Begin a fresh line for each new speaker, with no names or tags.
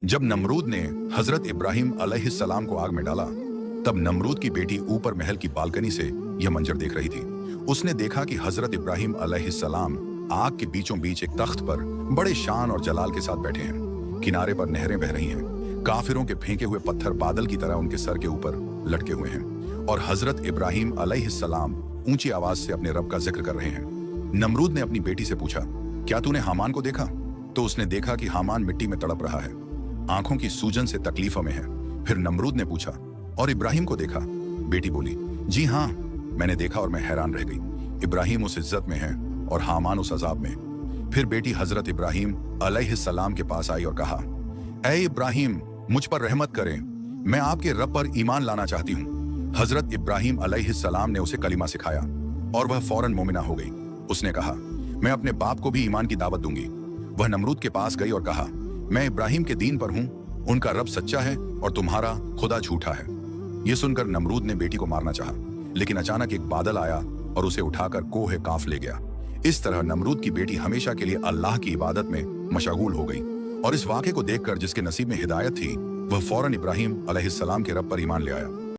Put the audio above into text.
जब नमरूद ने हजरत इब्राहिम अलैहिस्सलाम को आग में डाला, तब नमरूद की बेटी ऊपर महल की बालकनी से यह मंजर देख रही थी। उसने देखा कि हजरत इब्राहिम अलैहिस्सलाम आग के बीचों बीच एक तख्त पर बड़े शान और जलाल के साथ बैठे हैं। किनारे पर नहरें बह रही हैं। काफिरों के फेंके हुए पत्थर बादल की तरह उनके सर के ऊपर लटके हुए हैं और हजरत इब्राहिम अलैहिस्सलाम ऊंची आवाज से अपने रब का जिक्र कर रहे हैं। नमरूद ने अपनी बेटी से पूछा, क्या तूने हामान को देखा? तो उसने देखा कि हामान मिट्टी में तड़प रहा है, आंखों की सूजन से तकलीफों में है। फिर नमरूद ने पूछा, और इब्राहिम को देखा? बेटी बोली, जी हाँ, मैंने देखा और मैं हैरान रह गई। इब्राहिम उस इज्जत में है और हामान उस अजाब में। फिर बेटी हजरत इब्राहिम अलैहिस्सलाम के पास आई और कहा, ऐ इब्राहिम, मुझ पर रहमत करें, मैं आपके रब पर ईमान लाना चाहती हूँ। हजरत इब्राहिम अलैहिस्सलाम ने उसे कलिमा सिखाया और वह फौरन मोमिना हो गई। उसने कहा, मैं अपने बाप को भी ईमान की दावत दूंगी। वह नमरूद के पास गई और कहा, मैं इब्राहिम के दीन पर हूँ, उनका रब सच्चा है और तुम्हारा खुदा झूठा है। यह सुनकर नमरूद ने बेटी को मारना चाहा, लेकिन अचानक एक बादल आया और उसे उठाकर कोहे काफ ले गया। इस तरह नमरूद की बेटी हमेशा के लिए अल्लाह की इबादत में मशगूल हो गई और इस वाक़े को देखकर जिसके नसीब में हिदायत थी, वह फौरन इब्राहिम अलैहिस्सलाम के रब पर ईमान ले आया।